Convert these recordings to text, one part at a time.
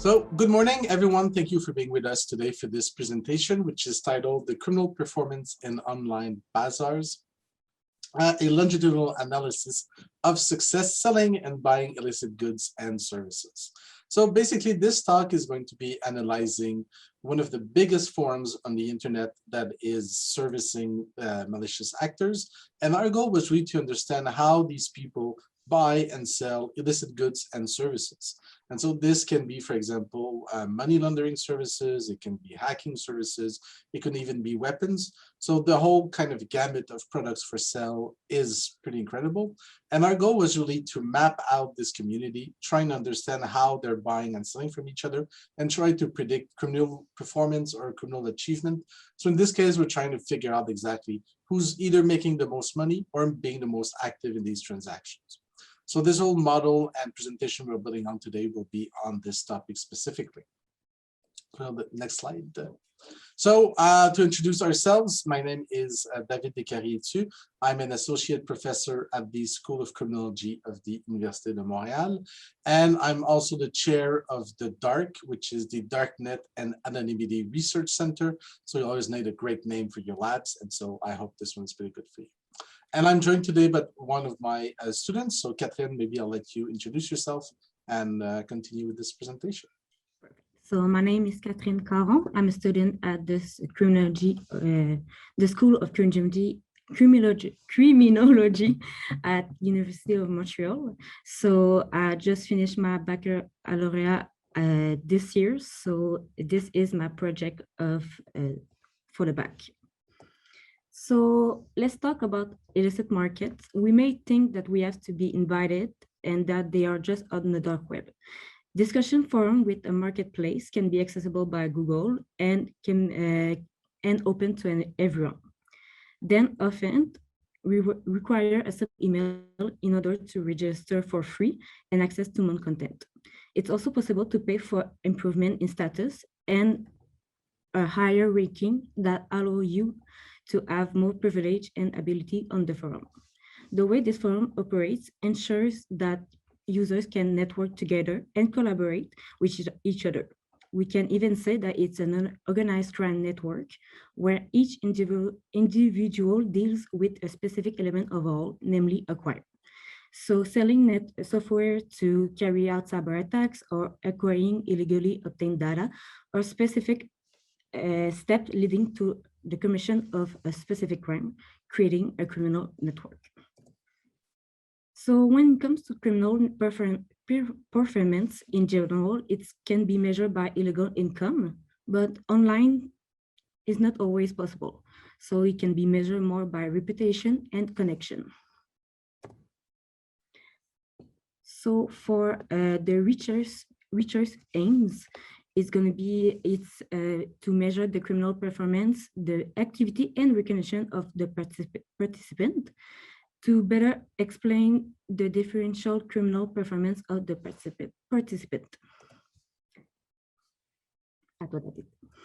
So good morning, everyone. Thank you for being with us today for this presentation, which is titled The Criminal Performance in Online Bazaars, a longitudinal analysis of success selling and buying illicit goods and services. So basically, this talk is going to be analyzing one of the biggest forums on the internet that is servicing malicious actors. And our goal was really to understand how these people buy and sell illicit goods and services. And so this can be, for example, money laundering services, it can be hacking services, it can even be weapons. So the whole kind of gamut of products for sale is pretty incredible. And our goal was really to map out this community, trying to understand how they're buying and selling from each other, and try to predict criminal performance or criminal achievement. So in this case, we're trying to figure out exactly who's either making the most money or being the most active in these transactions. So this whole model and presentation we're building on today will be on this topic specifically. So the next slide. So to introduce ourselves, my name is David Décary Hétu. I'm an associate professor at the School of Criminology of the Université de Montréal. And I'm also the chair of the DARC, which is the Darknet and Anonymity Research Center. So you always need a great name for your labs. And so I hope this one's pretty good for you. And I'm joined today by one of my students. So Katherine, maybe I'll let you introduce yourself and continue with this presentation. So my name is Katherine Caron. I'm a student at the School of Criminology at University of Montreal. So I just finished my baccalaureate this year. So this is my project for the back. So let's talk about illicit markets. We may think that we have to be invited and that they are just on the dark web. Discussion forum with a marketplace can be accessible by Google and open to everyone. Then often we require a sub-email in order to register for free and access to more content. It's also possible to pay for improvement in status and a higher ranking that allow you to have more privilege and ability on the forum. The way this forum operates ensures that users can network together and collaborate with each other. We can even say that it's an organized crime network where each individual deals with a specific element of all, namely a crime. So selling software to carry out cyber attacks or acquiring illegally obtained data are specific steps leading to the commission of a specific crime, creating a criminal network. So when it comes to criminal performance in general, it can be measured by illegal income, but online is not always possible. So it can be measured more by reputation and connection. So for the research aims, it's going to be to measure the criminal performance, the activity and recognition of the participant, to better explain the differential criminal performance of the participant.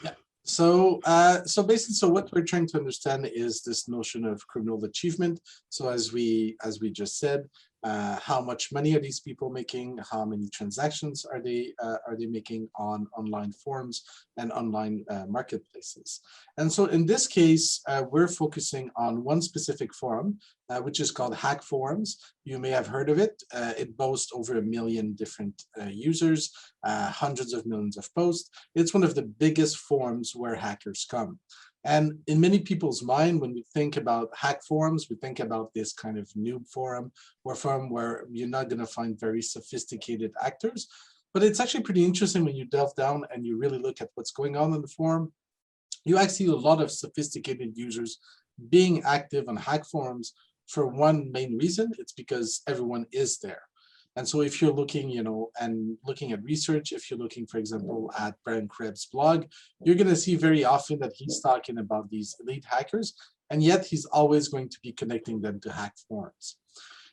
Yeah. So basically, what we're trying to understand is this notion of criminal achievement. So as we just said, how much money are these people making? How many transactions are they making on online forums and online marketplaces? And so in this case, we're focusing on one specific forum, which is called Hack Forums. You may have heard of it. It boasts over 1 million different users, hundreds of millions of posts. It's one of the biggest forums where hackers come. And in many people's mind, when we think about hack forums, we think about this kind of noob forum or forum where you're not going to find very sophisticated actors. But it's actually pretty interesting when you delve down and you really look at what's going on in the forum. You actually see a lot of sophisticated users being active on hack forums for one main reason. It's because everyone is there. And so if you're looking, and looking at research, if you're looking, for example, at Brian Krebs' blog, you're going to see very often that he's talking about these elite hackers, and yet he's always going to be connecting them to hack forums.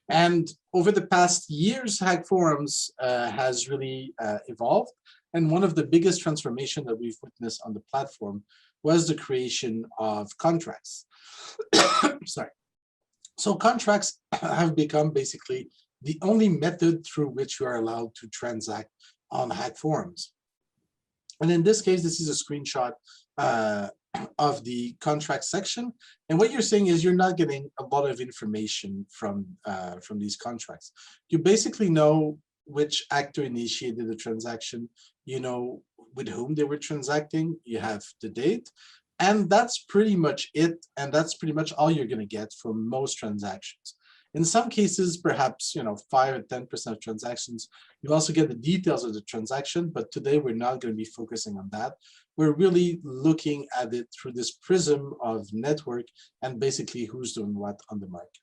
And over the past years, hack forums has really evolved. And one of the biggest transformations that we've witnessed on the platform was the creation of contracts. Sorry. So contracts have become basically the only method through which you are allowed to transact on hack forums. And in this case, this is a screenshot of the contract section. And what you're saying is you're not getting a lot of information from these contracts. You basically know which actor initiated the transaction, you know with whom they were transacting, you have the date, and that's pretty much it. And that's pretty much all you're going to get for most transactions. In some cases, perhaps 5 or 10% of transactions, you also get the details of the transaction, but today we're not going to be focusing on that. We're really looking at it through this prism of network and basically who's doing what on the market.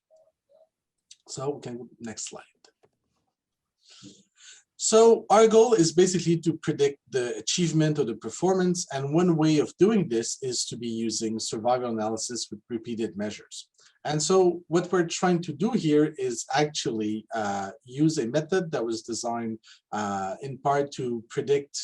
So we can go next slide. So our goal is basically to predict the achievement or the performance, and one way of doing this is to be using survival analysis with repeated measures. And so what we're trying to do here is actually use a method that was designed in part to predict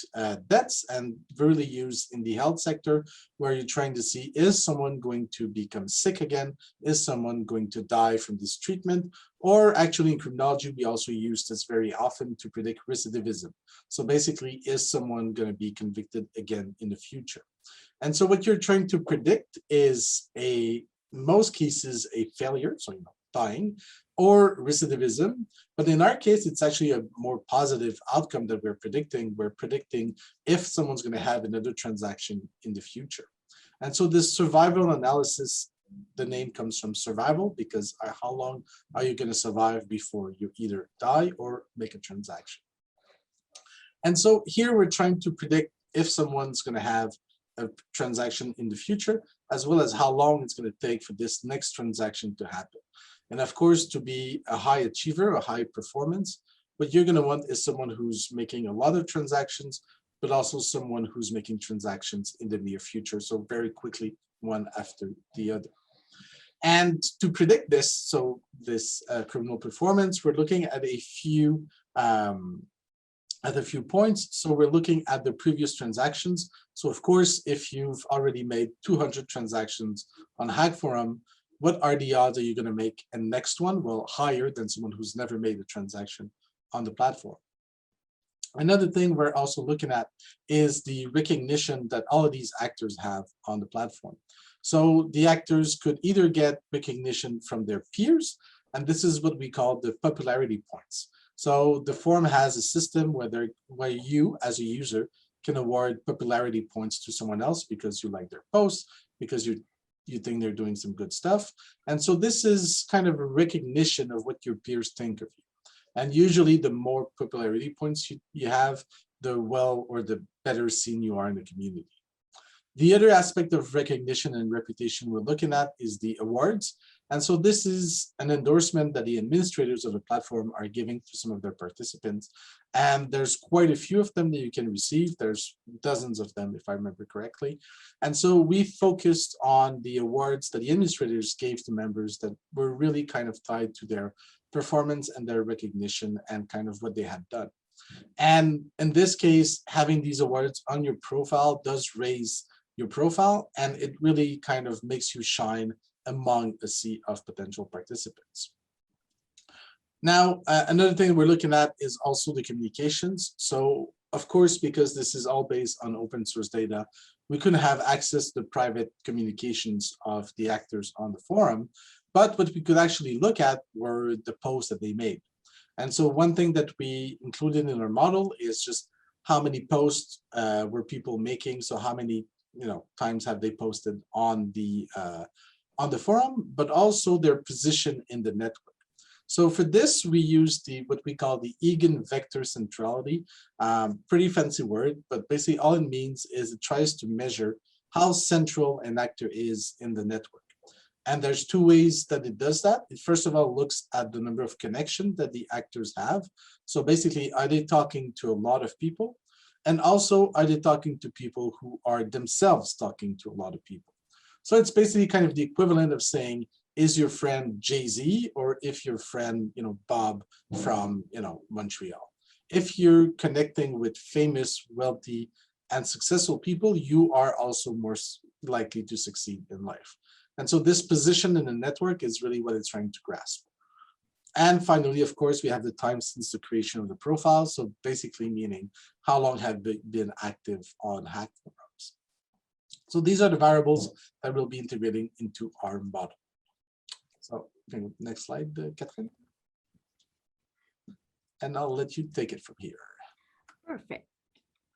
deaths, and really used in the health sector, where you're trying to see, is someone going to become sick again? Is someone going to die from this treatment? Or actually in criminology, we also use this very often to predict recidivism. So basically, is someone going to be convicted again in the future? And so what you're trying to predict is most cases a failure, so dying, or recidivism. But in our case, it's actually a more positive outcome that we're predicting. We're predicting if someone's going to have another transaction in the future. And so this survival analysis, the name comes from survival, because how long are you going to survive before you either die or make a transaction? And so here we're trying to predict if someone's going to have a transaction in the future, as well as how long it's going to take for this next transaction to happen. And of course, to be a high achiever, a high performance, what you're going to want is someone who's making a lot of transactions, but also someone who's making transactions in the near future, so very quickly, one after the other. And to predict this, so this criminal performance, we're looking at a few points. So we're looking at the previous transactions. So of course, if you've already made 200 transactions on Hack Forum, what are the odds that you're going to make a next one? Well, higher than someone who's never made a transaction on the platform. Another thing we're also looking at is the recognition that all of these actors have on the platform. So the actors could either get recognition from their peers, and this is what we call the popularity points. So the forum has a system where you, as a user, can award popularity points to someone else because you like their posts, because you think they're doing some good stuff. And so this is kind of a recognition of what your peers think of you. And usually the more popularity points you have, the better seen you are in the community. The other aspect of recognition and reputation we're looking at is the awards. And so this is an endorsement that the administrators of the platform are giving to some of their participants. And there's quite a few of them that you can receive. There's dozens of them, if I remember correctly. And so we focused on the awards that the administrators gave to members that were really kind of tied to their performance and their recognition and kind of what they had done. And in this case, having these awards on your profile does raise your profile, and it really kind of makes you shine among a sea of potential participants. Now, another thing we're looking at is also the communications. So of course, because this is all based on open source data, we couldn't have access to the private communications of the actors on the forum, but what we could actually look at were the posts that they made. And so one thing that we included in our model is just how many posts were people making, so how many times have they posted on the forum, but also their position in the network. So for this, we use what we call the eigenvector centrality. Pretty fancy word, but basically all it means is it tries to measure how central an actor is in the network. And there's two ways that it does that. It first of all looks at the number of connections that the actors have. So basically, are they talking to a lot of people? And also, are they talking to people who are themselves talking to a lot of people? So it's basically kind of the equivalent of saying, is your friend Jay-Z, or if your friend, Bob from, Montreal? If you're connecting with famous, wealthy, and successful people, you are also more likely to succeed in life. And so this position in the network is really what it's trying to grasp. And finally, of course, we have the time since the creation of the profile. So basically meaning how long have they been active on hack forums. So these are the variables that we'll be integrating into our model. So next slide, Katherine. And I'll let you take it from here. Perfect.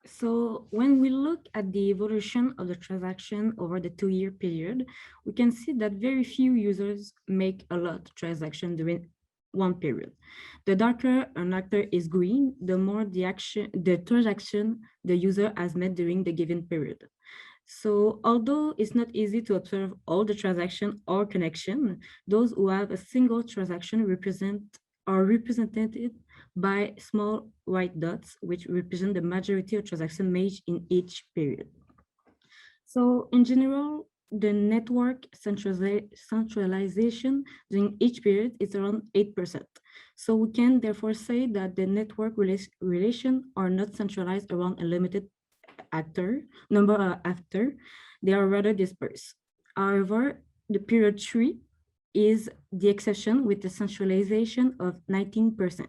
So when we look at the evolution of the transaction over the 2-year period, we can see that very few users make a lot of transactions during one period. The darker an actor is green, the more the transaction the user has made during the given period. So although it's not easy to observe all the transaction or connection, those who have a single transaction are represented by small white dots, which represent the majority of transactions made in each period. So in general, the network centralization during each period is around 8%. So we can therefore say that the network relations are not centralized around a limited number of actors. They are rather dispersed. However, the period 3 is the exception with the centralization of 19%.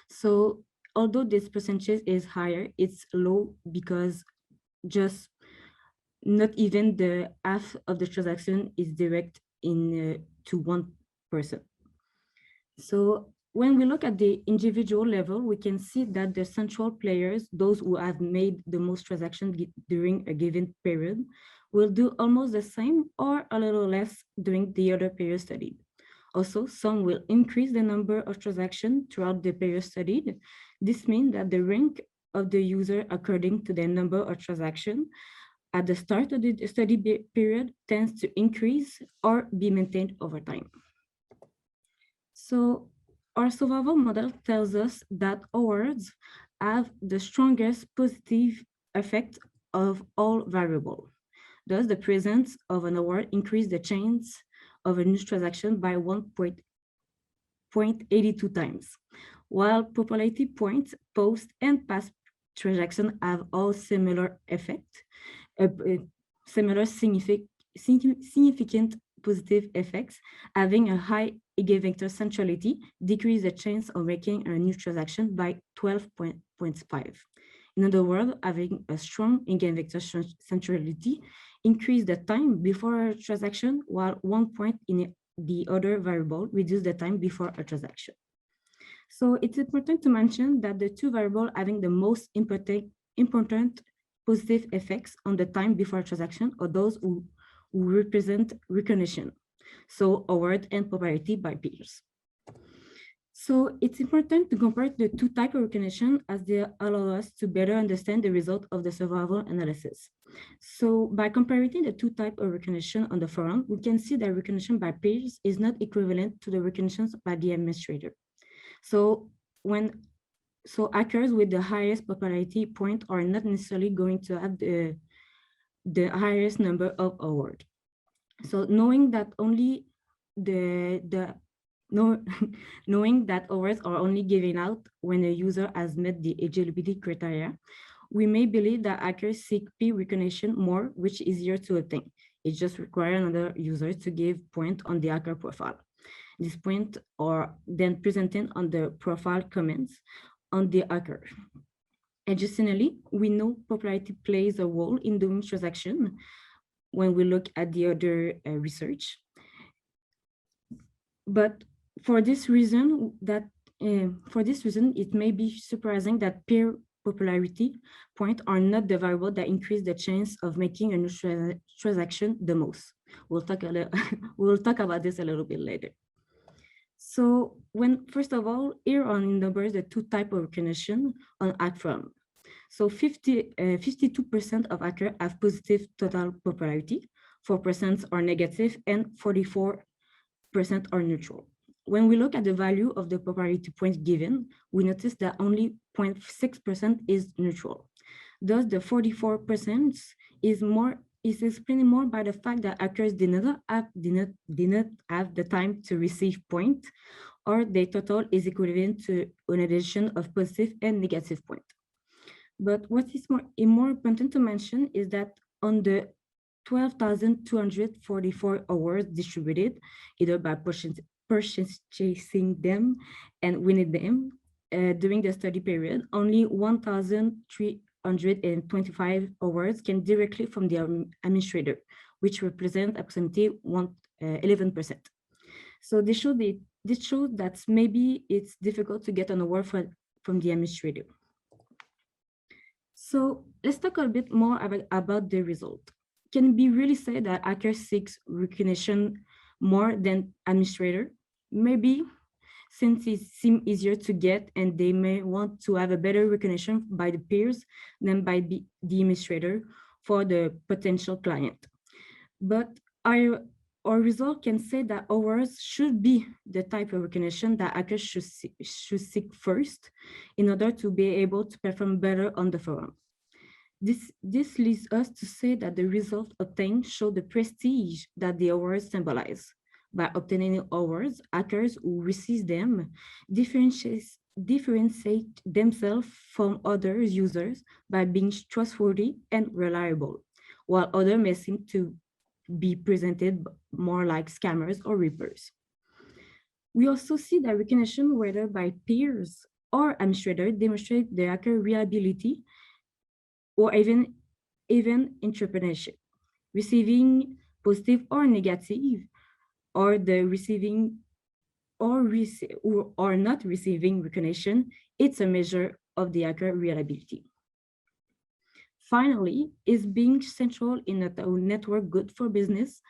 So although this percentage is higher, it's low because just not even the half of the transaction is direct to one person. So when we look at the individual level, we can see that the central players, those who have made the most transactions during a given period, will do almost the same or a little less during the other period studied. Also, some will increase the number of transactions throughout the period studied. This means that the rank of the user according to the number of transactions at the start of the study period tends to increase or be maintained over time. So our survival model tells us that awards have the strongest positive effect of all variables. Thus, the presence of an award increases the chance of a new transaction by 1.82 times, while popularity points, post, and past transactions have all similar effect, similar significant positive effects, having a high eigenvector centrality decrease the chance of making a new transaction by 12.5. In other words, having a strong eigenvector centrality increase the time before a transaction, while 1 point in the other variable reduce the time before a transaction. So it's important to mention that the two variables having the most important positive effects on the time before a transaction are those who represent recognition, so award and popularity by peers. So it's important to compare the two types of recognition as they allow us to better understand the result of the survival analysis. So by comparing the two types of recognition on the forum, we can see that recognition by peers is not equivalent to the recognitions by the administrator. So hackers with the highest popularity point are not necessarily going to have the highest number of awards. So knowing that only knowing that awards are only given out when a user has met the eligibility criteria, we may believe that hackers seek peer recognition more, which is easier to obtain. It just requires another user to give point on the hacker profile. These points are then presented on the profile comments on the hacker. Additionally, we know popularity plays a role in doing transaction when we look at the other research. But for this reason, it may be surprising that peer popularity points are not the variable that increase the chance of making a new transaction the most. We'll talk about this a little bit later. So first of all, here on numbers, the two types of recognition on hack forum. So 52% of hackers have positive total popularity, 4% are negative, and 44% are neutral. When we look at the value of the popularity points given, we notice that only 0.6% is neutral. Thus, the 44% is explained more by the fact that hackers did not have the time to receive points, or their total is equivalent to an addition of positive and negative points. But what is more important to mention is that on the 12,244 awards distributed, either by purchasing them and winning them. During the study period, only 1,325 awards came directly from the administrator, which represent approximately 11%. So this shows that maybe it's difficult to get an award from the administrator. So let's talk a bit more about the result. Can we really say that hackers seek recognition more than administrator? Maybe, since it seems easier to get and they may want to have a better recognition by the peers than by the administrator for the potential client. But our result can say that awards should be the type of recognition that hackers should seek first in order to be able to perform better on the forum. This leads us to say that the results obtained show the prestige that the awards symbolize. By obtaining awards, hackers who receive them differentiate themselves from other users by being trustworthy and reliable, while others may seem to be presented more like scammers or reapers. We also see that recognition, whether by peers or administrators, demonstrate the hacker reliability or even entrepreneurship. Receiving positive or negative, or the receiving or not receiving recognition, it's a measure of the hacker reliability. Finally, is being central in a network good for business?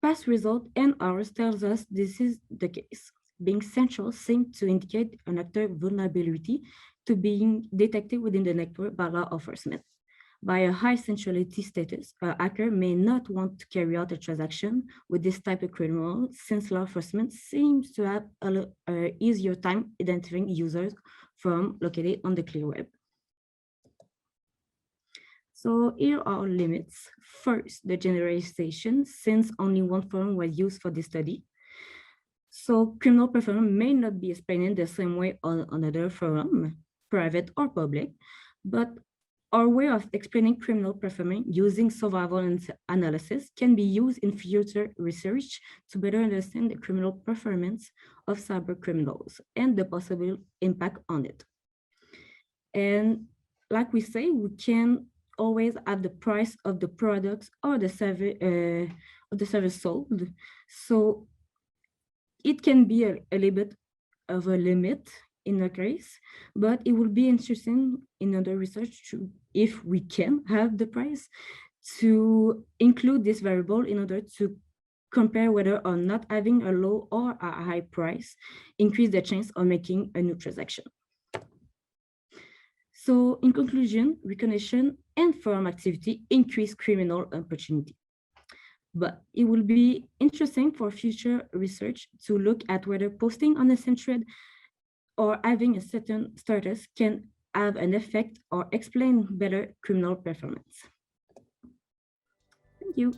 Past result and ours tells us this is the case. Being central seems to indicate an actor vulnerability to being detected within the network by law enforcement. By a high centrality status, a hacker may not want to carry out a transaction with this type of criminal, since law enforcement seems to have an easier time identifying users from located on the clear web. So here are limits. First, the generalization, since only one forum was used for this study. So criminal performance may not be explained the same way on another forum, private or public, but our way of explaining criminal performance using survival analysis can be used in future research to better understand the criminal performance of cyber criminals and the possible impact on it. And like we say, we can always have the price of the products or the service sold. So it can be a little bit of a limit in a case, but it will be interesting in other research to, if we can have the price, to include this variable in order to compare whether or not having a low or a high price increase the chance of making a new transaction. So in conclusion, recognition and forum activity increase criminal opportunity. But it will be interesting for future research to look at whether posting on a thread or having a certain status can have an effect or explain better criminal performance. Thank you.